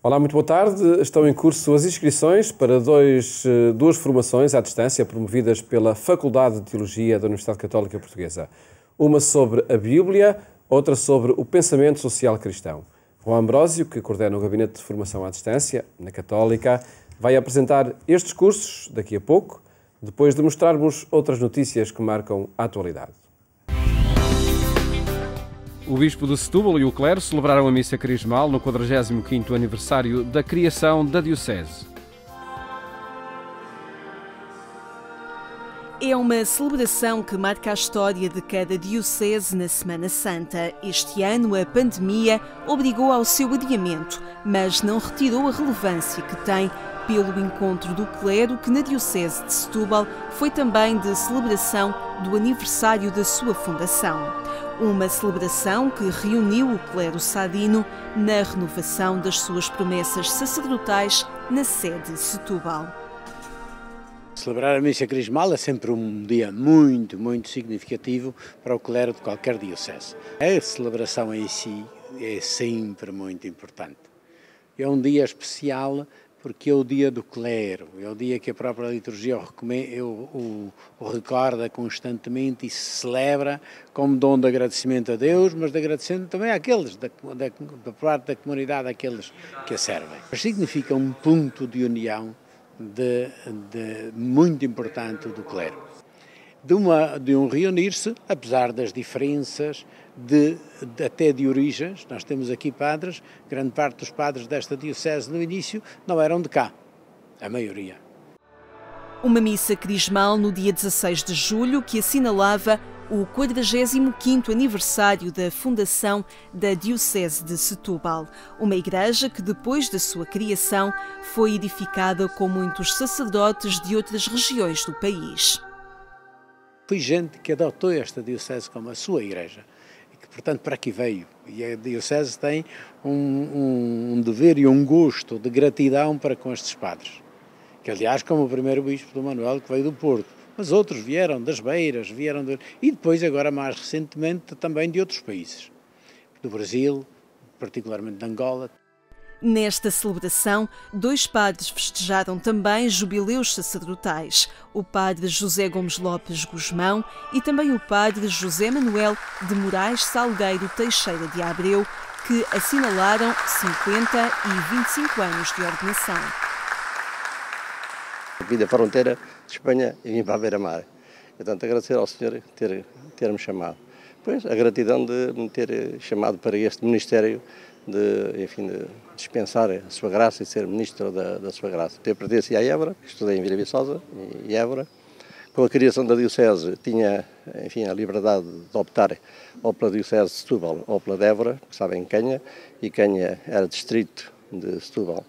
Olá, muito boa tarde. Estão em curso as inscrições para duas formações à distância promovidas pela Faculdade de Teologia da Universidade Católica Portuguesa. Uma sobre a Bíblia, outra sobre o pensamento social cristão. João Ambrósio, que coordena o Gabinete de Formação à Distância na Católica, vai apresentar estes cursos daqui a pouco, depois de mostrarmos outras notícias que marcam a atualidade. O Bispo de Setúbal e o clero celebraram a missa crismal no 45º aniversário da criação da Diocese. É uma celebração que marca a história de cada diocese na Semana Santa. Este ano, a pandemia obrigou ao seu adiamento, mas não retirou a relevância que tem pelo encontro do clero, que na Diocese de Setúbal foi também de celebração do aniversário da sua fundação. Uma celebração que reuniu o clero sadino na renovação das suas promessas sacerdotais na sede de Setúbal. Celebrar a missa crismal é sempre um dia muito significativo para o clero de qualquer diocese. A celebração em si é sempre muito importante. É um dia especial porque é o dia do clero, é o dia que a própria liturgia o recorda constantemente e se celebra como dom de agradecimento a Deus, mas de agradecimento também àqueles, da parte da comunidade, àqueles que a servem. Mas significa um ponto de união muito importante do clero. De um reunir-se, apesar das diferenças até de origens. Nós temos aqui padres, grande parte dos padres desta diocese no início não eram de cá, a maioria. Uma missa crismal no dia 16 de julho que assinalava o 45º aniversário da fundação da Diocese de Setúbal, uma igreja que depois da sua criação foi edificada com muitos sacerdotes de outras regiões do país. Foi gente que adotou esta diocese como a sua igreja e que, portanto, para aqui veio. E a diocese tem um dever e um gosto de gratidão para com estes padres. Que, aliás, como o primeiro bispo do Manuel, que veio do Porto. Mas outros vieram das Beiras, e depois, agora mais recentemente, também de outros países. Do Brasil, particularmente de Angola. Nesta celebração, dois padres festejaram também jubileus sacerdotais, o padre José Gomes Lopes Guzmão e também o padre José Manuel de Moraes Salgueiro Teixeira de Abreu, que assinalaram 50 e 25 anos de ordenação. Vim da fronteira de Espanha e vim para a beira-mar. Portanto, agradecer ao Senhor ter-me chamado. Pois, a gratidão de me ter chamado para este ministério, de dispensar a sua graça e ser ministro da sua graça. Eu pertenci à Évora, estudei em Vila Viçosa e Évora. Com a criação da Diocese tinha, a liberdade de optar ou pela Diocese de Setúbal ou pela de Évora, que estava em Canha, e Canha era distrito de Setúbal,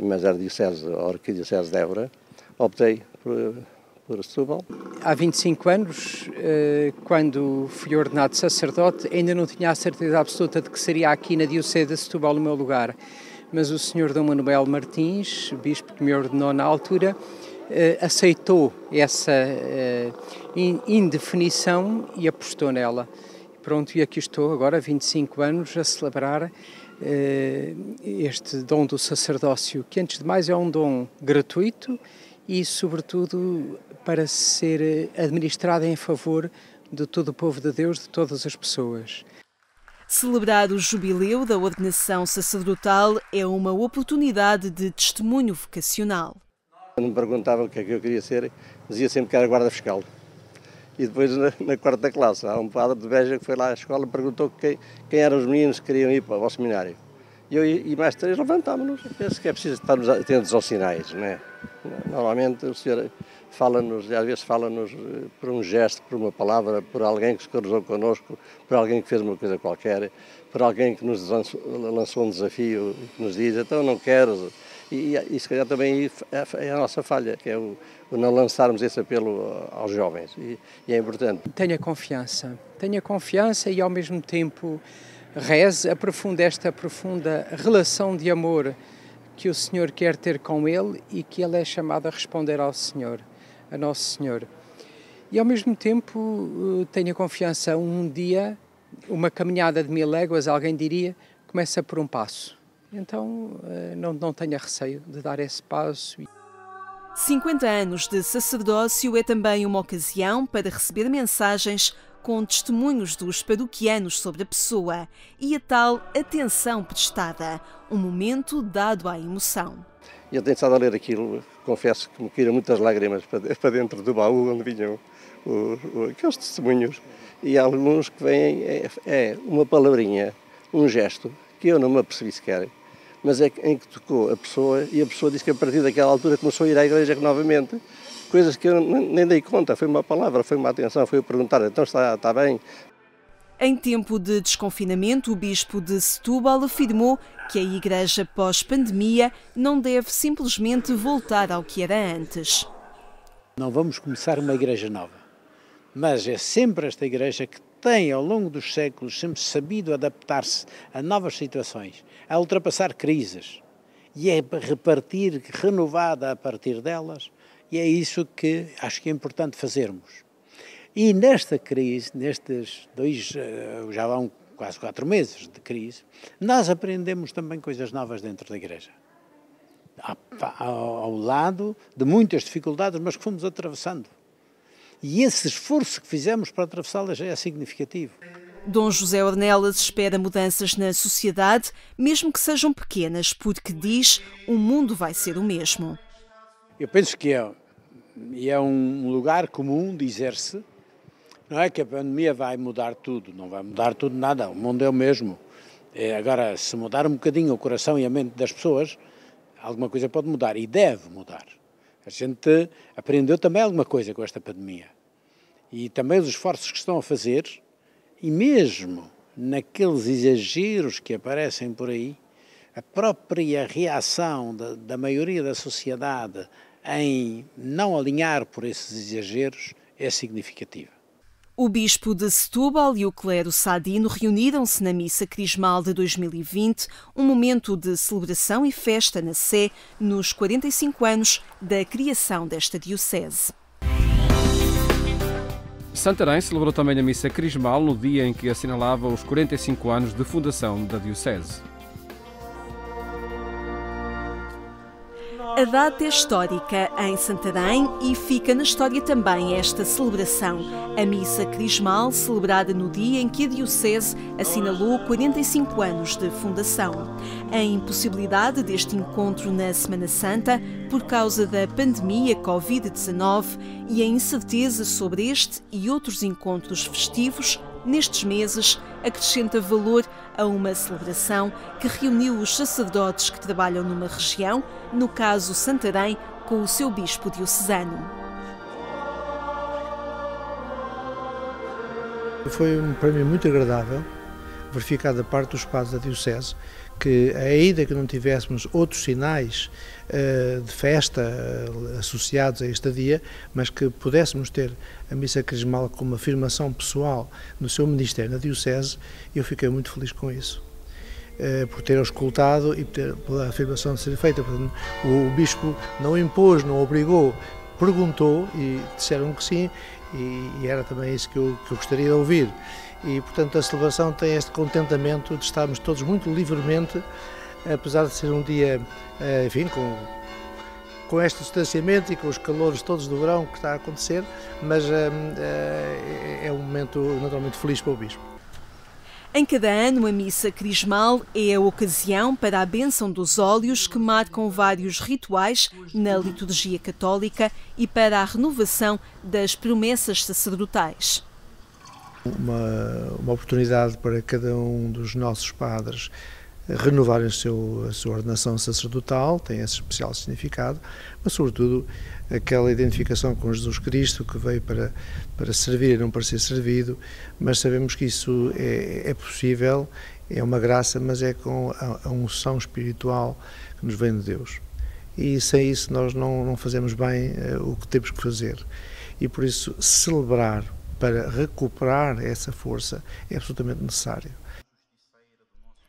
mas era Diocese, a Arquidiocese de Évora. Optei por Setúbal. Há 25 anos, quando fui ordenado sacerdote, ainda não tinha a certeza absoluta de que seria aqui na Diocese de Setúbal o meu lugar. Mas o Sr. Dom Manuel Martins, bispo que me ordenou na altura, aceitou essa indefinição e apostou nela. Pronto, e aqui estou agora, 25 anos, a celebrar este dom do sacerdócio, que antes de mais é um dom gratuito e, sobretudo, para ser administrado em favor de todo o povo de Deus, de todas as pessoas. Celebrar o jubileu da ordenação sacerdotal é uma oportunidade de testemunho vocacional. Quando me perguntavam o que é que eu queria ser, dizia sempre que era guarda fiscal. E depois, na quarta classe, há um padre de Beja que foi lá à escola e perguntou quem eram os meninos que queriam ir para o seminário. E eu e mais três levantámos-nos. Penso que é preciso estarmos atentos aos sinais, não é? Normalmente o Senhor fala-nos, e às vezes fala-nos por um gesto, por uma palavra, por alguém que se cruzou connosco, por alguém que fez uma coisa qualquer, por alguém que nos lançou um desafio e que nos diz, então não queres. E se calhar também é a nossa falha, que é o não lançarmos esse apelo aos jovens. E é importante. Tenha confiança e ao mesmo tempo reze, aprofunde esta profunda relação de amor que o Senhor quer ter com ele e que ele é chamado a responder ao Senhor, a Nosso Senhor. E ao mesmo tempo tenha confiança, um dia, uma caminhada de 1000 léguas, alguém diria, começa por um passo. Então não tenha receio de dar esse passo. 50 anos de sacerdócio é também uma ocasião para receber mensagens com testemunhos dos paroquianos sobre a pessoa e a tal atenção prestada, um momento dado à emoção. Eu tenho estado a ler aquilo, confesso que me caíram muitas lágrimas para dentro do baú onde vinham aqueles testemunhos, e há alguns que vêm, é uma palavrinha, um gesto, que eu não me apercebi sequer, mas é em que tocou a pessoa, e a pessoa disse que a partir daquela altura começou a ir à igreja novamente, coisas que eu nem dei conta, foi uma palavra, foi uma atenção, foi eu perguntar, então está bem? Em tempo de desconfinamento, o bispo de Setúbal afirmou que a igreja pós-pandemia não deve simplesmente voltar ao que era antes. Não vamos começar uma igreja nova, mas é sempre esta igreja que tem, ao longo dos séculos, sempre sabido adaptar-se a novas situações, a ultrapassar crises, e é repartir, renovada a partir delas, e é isso que acho que é importante fazermos. E nesta crise, nestes já vão quase 4 meses de crise, nós aprendemos também coisas novas dentro da igreja. Ao lado de muitas dificuldades, mas que fomos atravessando. E esse esforço que fizemos para atravessá-las já é significativo. Dom José Ornelas espera mudanças na sociedade, mesmo que sejam pequenas, porque diz o mundo vai ser o mesmo. Eu penso que é um lugar comum dizer-se, não é que a pandemia vai mudar tudo, não vai mudar tudo nada, o mundo é o mesmo. Agora, se mudar um bocadinho o coração e a mente das pessoas, alguma coisa pode mudar e deve mudar. A gente aprendeu também alguma coisa com esta pandemia. E também os esforços que estão a fazer, e mesmo naqueles exageros que aparecem por aí, a própria reação da maioria da sociedade em não alinhar por esses exageros é significativa. O bispo de Setúbal e o clero sadino reuniram-se na missa crismal de 2020, um momento de celebração e festa na Sé, nos 45 anos da criação desta diocese. Santarém celebrou também a missa crismal no dia em que assinalava os 45 anos de fundação da diocese. A data é histórica em Santarém e fica na história também esta celebração. A missa crismal, celebrada no dia em que a diocese assinalou 45 anos de fundação. A impossibilidade deste encontro na Semana Santa, por causa da pandemia Covid-19 e a incerteza sobre este e outros encontros festivos, nestes meses, acrescenta valor a uma celebração que reuniu os sacerdotes que trabalham numa região, no caso Santarém, com o seu bispo diocesano. Foi para mim muito agradável verificar da parte dos padres da diocese que, ainda que não tivéssemos outros sinais de festa associados a este dia, mas que pudéssemos ter a missa crismal como afirmação pessoal no seu ministério na diocese, eu fiquei muito feliz com isso, por ter auscultado e pela afirmação ser feita. Portanto, o bispo não impôs, não obrigou, perguntou e disseram que sim, e era também isso que eu gostaria de ouvir. E, portanto, a celebração tem este contentamento de estarmos todos muito livremente, apesar de ser um dia, enfim, com este distanciamento e com os calores todos do verão que está a acontecer, mas é um momento naturalmente feliz para o bispo. Em cada ano, a missa crismal é a ocasião para a bênção dos óleos que marcam vários rituais na liturgia católica e para a renovação das promessas sacerdotais. Uma oportunidade para cada um dos nossos padres renovarem a sua ordenação sacerdotal, tem esse especial significado, mas sobretudo aquela identificação com Jesus Cristo que veio para servir e não para ser servido, mas sabemos que isso é possível, é uma graça, mas é com a unção espiritual que nos vem de Deus. E sem isso nós não fazemos bem o que temos que fazer. E por isso celebrar para recuperar essa força é absolutamente necessário.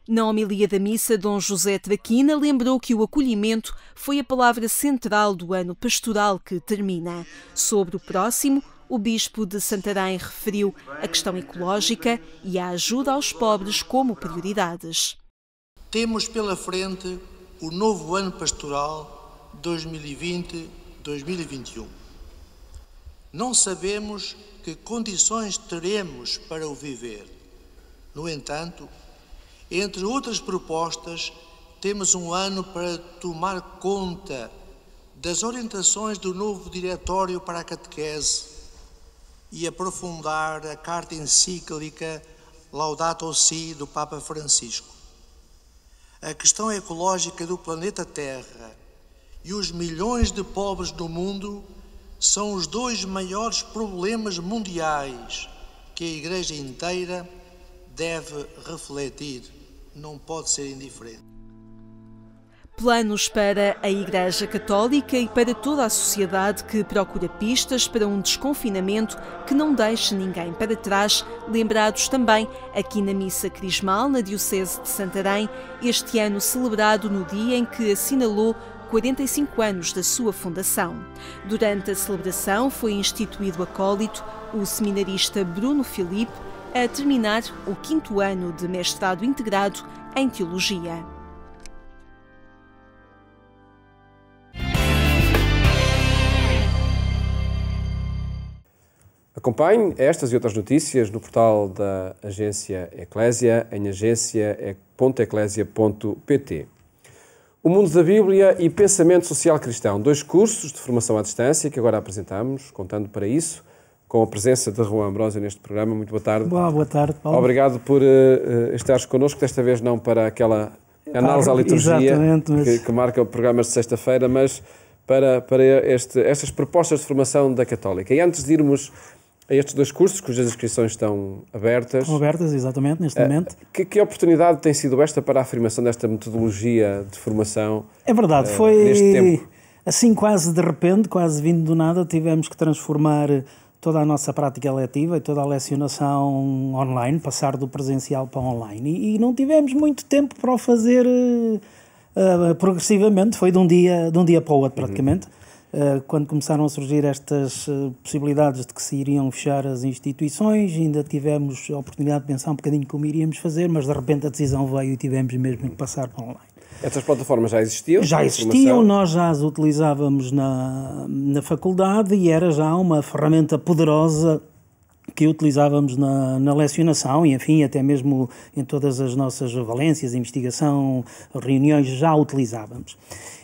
Na homilia da missa, Dom José Traquina lembrou que o acolhimento foi a palavra central do ano pastoral que termina. Sobre o próximo, o bispo de Santarém referiu a questão ecológica e a ajuda aos pobres como prioridades. Temos pela frente o novo ano pastoral 2020-2021. Não sabemos que condições teremos para o viver. No entanto, entre outras propostas, temos um ano para tomar conta das orientações do novo Diretório para a Catequese e aprofundar a carta encíclica Laudato Si do Papa Francisco. A questão ecológica do planeta Terra e os milhões de pobres do mundo são os dois maiores problemas mundiais que a Igreja inteira deve refletir. Não pode ser indiferente. Planos para a Igreja Católica e para toda a sociedade que procura pistas para um desconfinamento que não deixe ninguém para trás, lembrados também aqui na Missa Crismal, na Diocese de Santarém, este ano celebrado no dia em que assinalou 45 anos da sua fundação. Durante a celebração foi instituído acólito o seminarista Bruno Filipe, a terminar o 5º ano de mestrado integrado em Teologia. Acompanhe estas e outras notícias no portal da Agência Eclésia, em agência.eclésia.pt. O Mundo da Bíblia e Pensamento Social Cristão, 2 cursos de formação à distância que agora apresentamos, contando para isso com a presença de Juan Ambrósio neste programa. Muito boa tarde. Boa tarde, Paulo. Obrigado por estares connosco, desta vez não para aquela análise à liturgia que marca programas de sexta-feira, mas para estas propostas de formação da Católica. E antes de irmos a estes 2 cursos, cujas inscrições estão abertas. Estão abertas, exatamente, neste momento. Que oportunidade tem sido esta para a afirmação desta metodologia de formação? É verdade, foi neste tempo? Assim quase de repente, quase vindo do nada, tivemos que transformar toda a nossa prática letiva e toda a lecionação online, passar do presencial para online. E não tivemos muito tempo para o fazer progressivamente, foi de um dia para o outro praticamente. Quando começaram a surgir estas possibilidades de que se iriam fechar as instituições, ainda tivemos a oportunidade de pensar um bocadinho como iríamos fazer, mas de repente a decisão veio e tivemos mesmo que passar para online. Estas plataformas já existiam? Já existiam, nós já as utilizávamos na faculdade e era já uma ferramenta poderosa que utilizávamos na lecionação e, enfim, até mesmo em todas as nossas valências, investigação, reuniões, já utilizávamos.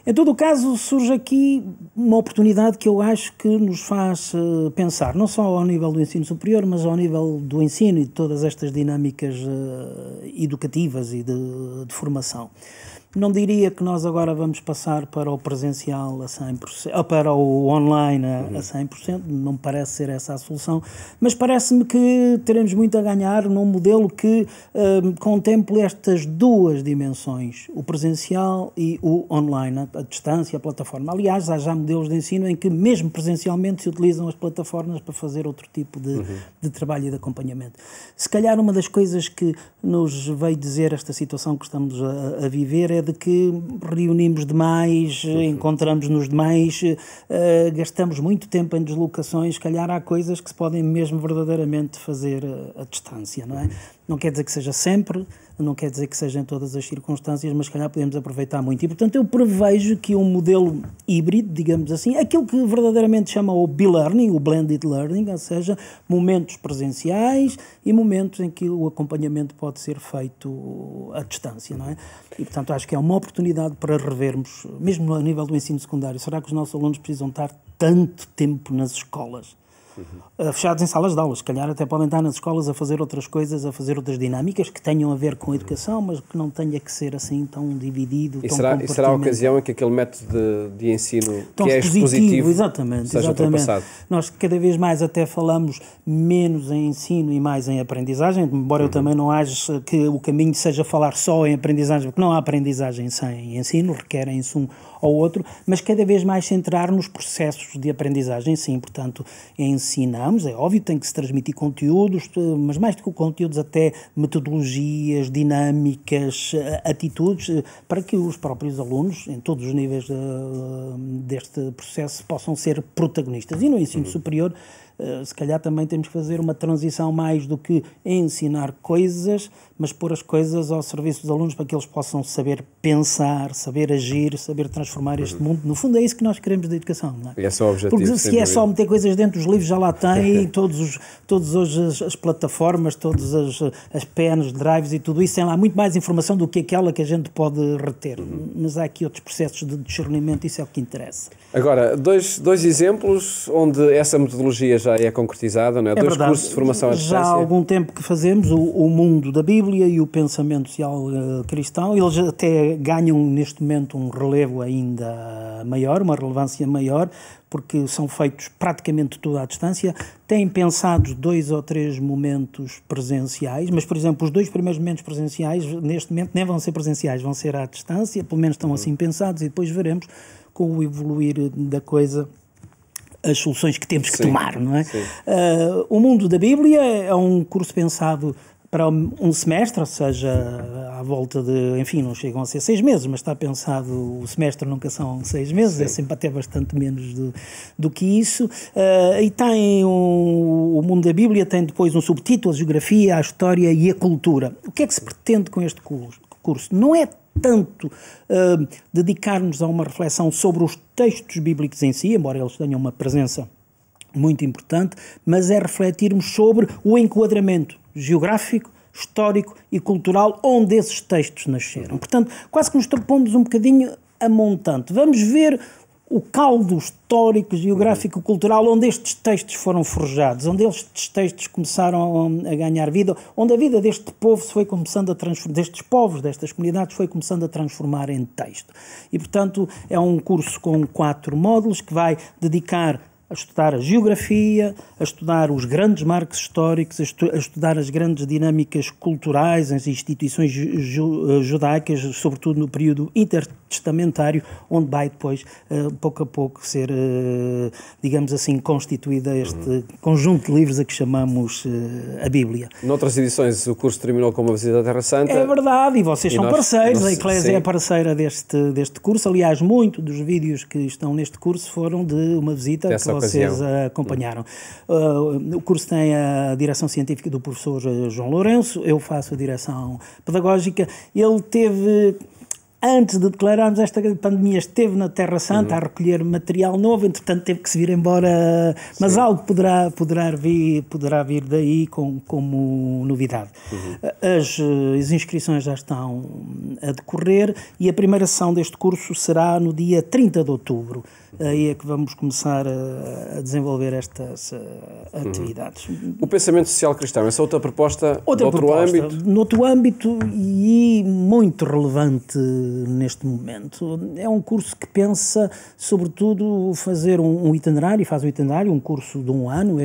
Em todo o caso, surge aqui uma oportunidade que eu acho que nos faz pensar, não só ao nível do ensino superior, mas ao nível do ensino e de todas estas dinâmicas educativas e de formação. Não diria que nós agora vamos passar para o presencial a 100%, para o online a 100%, não me parece ser essa a solução, mas parece-me que teremos muito a ganhar num modelo que contemple estas 2 dimensões, o presencial e o online, a distância, a plataforma. Aliás, há já modelos de ensino em que mesmo presencialmente se utilizam as plataformas para fazer outro tipo de trabalho e de acompanhamento. Se calhar uma das coisas que nos veio dizer esta situação que estamos a viver é de que reunimos demais, encontramos-nos demais, gastamos muito tempo em deslocações, se calhar há coisas que se podem mesmo verdadeiramente fazer à distância, não é? Não quer dizer que seja sempre, não quer dizer que seja em todas as circunstâncias, mas se calhar podemos aproveitar muito. E, portanto, eu prevejo que um modelo híbrido, digamos assim, aquilo que verdadeiramente chama o B-Learning, o Blended Learning, ou seja, momentos presenciais e momentos em que o acompanhamento pode ser feito à distância, não é? E, portanto, acho que é uma oportunidade para revermos, mesmo a nível do ensino secundário, será que os nossos alunos precisam estar tanto tempo nas escolas? Fechados em salas de aulas, se calhar até podem estar nas escolas a fazer outras coisas, a fazer outras dinâmicas que tenham a ver com a educação, mas que não tenha que ser assim tão dividido, tão compartimentado. E será a ocasião em que aquele método de ensino que é expositivo seja ultrapassado? Nós cada vez mais até falamos menos em ensino e mais em aprendizagem, embora eu também não ache que o caminho seja falar só em aprendizagem, porque não há aprendizagem sem ensino, requerem-se um ou outro, mas cada vez mais centrar nos processos de aprendizagem, sim, portanto, ensinamos, é óbvio, tem que se transmitir conteúdos, mas mais do que conteúdos, até metodologias, dinâmicas, atitudes, para que os próprios alunos, em todos os níveis deste processo, possam ser protagonistas. E no ensino superior, se calhar também temos que fazer uma transição mais do que ensinar coisas, mas pôr as coisas ao serviço dos alunos para que eles possam saber pensar, saber agir, saber transformar este mundo. No fundo é isso que nós queremos da educação, não é? E esse é o objetivo. Porque se é só meter coisas dentro dos livros, já lá tem, todas as plataformas, todas as pens, drives e tudo isso, tem lá muito mais informação do que aquela que a gente pode reter. Mas há aqui outros processos de discernimento, isso é o que interessa. Agora, dois exemplos onde essa metodologia já é concretizada, não é? Dois verdade. Cursos de formação à distância. Já há algum tempo que fazemos o mundo da Bíblia e o pensamento social cristão. Eles até ganham neste momento um relevo ainda maior, uma relevância maior, porque são feitos praticamente tudo à distância. Têm pensados 2 ou 3 momentos presenciais, mas, por exemplo, os 2 primeiros momentos presenciais, neste momento, nem vão ser presenciais, vão ser à distância, pelo menos estão assim pensados, e depois veremos, com o evoluir da coisa, as soluções que temos que tomar, não é? O mundo da Bíblia é um curso pensado para um semestre, ou seja, à volta de, enfim, não chegam a ser 6 meses, mas está pensado, o semestre nunca são 6 meses, é sempre até bastante menos do que isso, e tem o mundo da Bíblia, tem depois um subtítulo, a geografia, a história e a cultura. O que é que se pretende com este curso? Não é tanto dedicar-nos a uma reflexão sobre os textos bíblicos em si, embora eles tenham uma presença muito importante, mas é refletirmos sobre o enquadramento geográfico, histórico e cultural onde esses textos nasceram. Portanto, quase que nos pomos um bocadinho a montante. Vamos ver o caldo histórico, geográfico, cultural, onde estes textos foram forjados, onde estes textos começaram a ganhar vida, onde a vida deste povo se foi começando a transformar, destes povos, destas comunidades, foi começando a transformar em texto. E, portanto, é um curso com 4 módulos que vai dedicar a estudar a geografia, a estudar os grandes marcos históricos, a estudar as grandes dinâmicas culturais, as instituições judaicas, sobretudo no período intertestamentário, onde vai depois, pouco a pouco, ser, digamos assim, constituída este conjunto de livros a que chamamos a Bíblia. Noutras edições o curso terminou com uma visita à Terra Santa. É verdade, e vocês são parceiros, a Eclésia é parceira deste curso. Aliás, muito dos vídeos que estão neste curso foram de uma visita que vocês acompanharam. O curso tem a direção científica do professor João Lourenço, eu faço a direção pedagógica. Ele teve, antes de declararmos esta pandemia, esteve na Terra Santa a recolher material novo, entretanto teve que se vir embora, mas algo poderá vir daí como novidade. As inscrições já estão a decorrer e a primeira sessão deste curso será no dia 30 de outubro. Aí é que vamos começar a desenvolver estas atividades. O pensamento social cristão, essa outra proposta noutro âmbito? Noutro âmbito e muito relevante neste momento. É um curso que pensa, sobretudo, fazer um itinerário, faz um itinerário, um curso de 1 ano.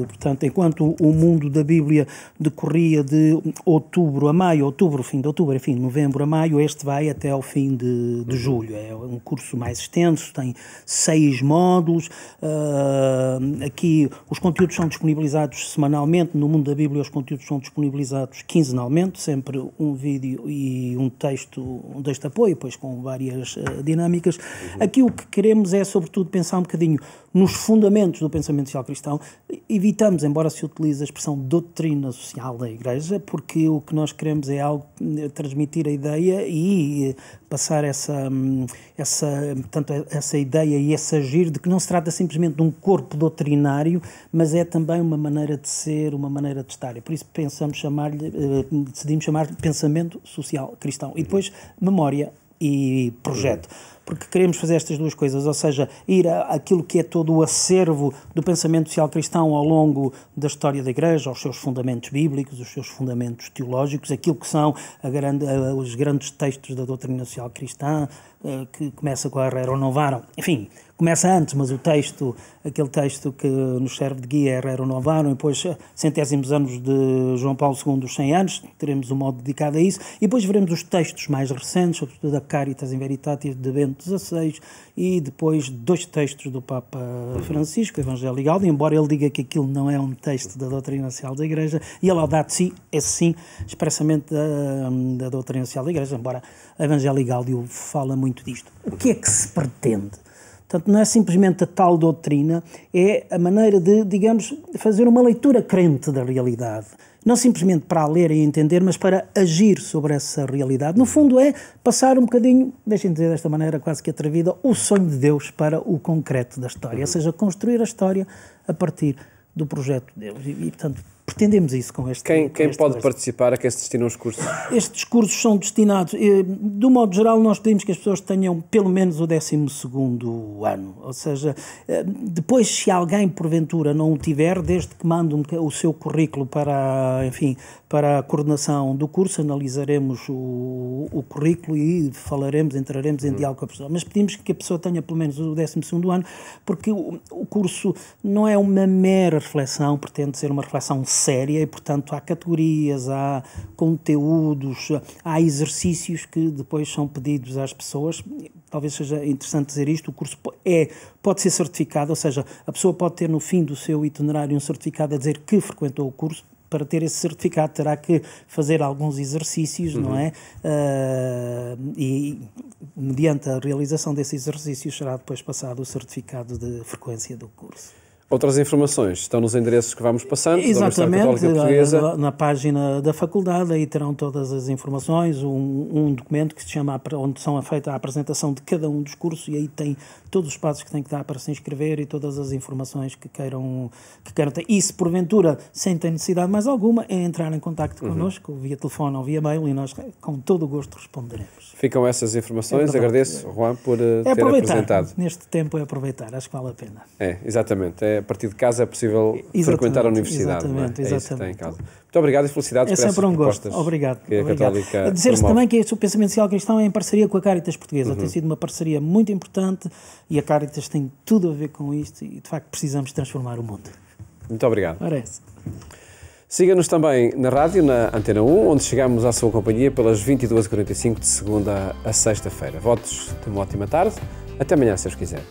Portanto, enquanto o mundo da Bíblia decorria de outubro a maio, fim de outubro, enfim, novembro a maio, este vai até ao fim de julho. É um curso mais extenso, tem 6 módulos. Aqui os conteúdos são disponibilizados semanalmente. No mundo da Bíblia os conteúdos são disponibilizados quinzenalmente, sempre um vídeo e um texto de apoio, pois com várias dinâmicas. Aqui o que queremos é, sobretudo, pensar um bocadinho nos fundamentos do pensamento social cristão. Evitamos, embora se utilize a expressão doutrina social da Igreja, porque o que nós queremos é transmitir a ideia e passar essa ideia e esse agir de que não se trata simplesmente de um corpo doutrinário, mas é também uma maneira de ser, uma maneira de estar. E por isso decidimos chamar de pensamento social cristão. E depois memória e projeto. Porque queremos fazer estas duas coisas, ou seja, ir àquilo que é todo o acervo do pensamento social cristão ao longo da história da Igreja, aos seus fundamentos bíblicos, os seus fundamentos teológicos, aquilo que são os grandes textos da doutrina social cristã, que começa com a Rerum Novarum. Enfim, começa antes, mas aquele texto que nos serve de guia é Rerum Novarum, e depois 100º anos de João Paulo II, os 100 anos, teremos um modo dedicado a isso, e depois veremos os textos mais recentes, sobretudo a Caritas in Veritatis de Bento XVI, e depois 2 textos do Papa Francisco, o Evangelho Gaudium, embora ele diga que aquilo não é um texto da doutrina social da Igreja, e a Laudato Si, esse sim, expressamente da doutrina social da Igreja, embora o Evangelho Gaudium fala muito disto. O que é que se pretende? Portanto, não é simplesmente a tal doutrina, é a maneira de, digamos, fazer uma leitura crente da realidade. Não simplesmente para a ler e entender, mas para agir sobre essa realidade. No fundo é passar um bocadinho, deixem-me dizer desta maneira quase que atrevida, o sonho de Deus para o concreto da história. Ou seja, construir a história a partir do projeto de Deus. E portanto, pretendemos isso com este... Quem pode participar? A quem se destinam os cursos? Estes cursos são destinados, de um modo geral, nós pedimos que as pessoas tenham pelo menos o 12º ano. Ou seja, depois, se alguém porventura não o tiver, desde que mande o seu currículo para, enfim, para a coordenação do curso, analisaremos o currículo e entraremos em diálogo com a pessoa. Mas pedimos que a pessoa tenha pelo menos o 12º ano, porque o curso não é uma mera reflexão, pretende ser uma reflexão séria e, portanto, há categorias, há conteúdos, há exercícios que depois são pedidos às pessoas. Talvez seja interessante dizer isto, o curso pode ser certificado, ou seja, a pessoa pode ter no fim do seu itinerário um certificado a dizer que frequentou o curso. Para ter esse certificado terá que fazer alguns exercícios, não é? E mediante a realização desses exercícios será depois passado o certificado de frequência do curso. Outras informações estão nos endereços que vamos passando. Exatamente, na página da faculdade, aí terão todas as informações, um documento que se chama, onde são feita a apresentação de cada um dos cursos, e aí tem todos os passos que tem que dar para se inscrever e todas as informações que queiram ter. E se porventura, sem ter necessidade mais alguma, é entrar em contacto connosco, via telefone ou via mail, e nós com todo o gosto responderemos. Ficam essas informações. Agradeço, Juan, por ter apresentado. Neste tempo é aproveitar, acho que vale a pena. Exatamente. A partir de casa é possível frequentar a universidade. Exatamente. É isso que tem em casa. Muito obrigado e felicidades por essas propostas. Obrigado. Que a Católica dizer-se também que o Pensamento Social Cristão é em parceria com a Caritas Portuguesa. Tem sido uma parceria muito importante e a Caritas tem tudo a ver com isto e, de facto, precisamos transformar o mundo. Muito obrigado. Parece. Siga-nos também na rádio, na Antena 1, onde chegamos à sua companhia pelas 22h45 de segunda a sexta-feira. Votos de uma ótima tarde. Até amanhã, se Deus quiser.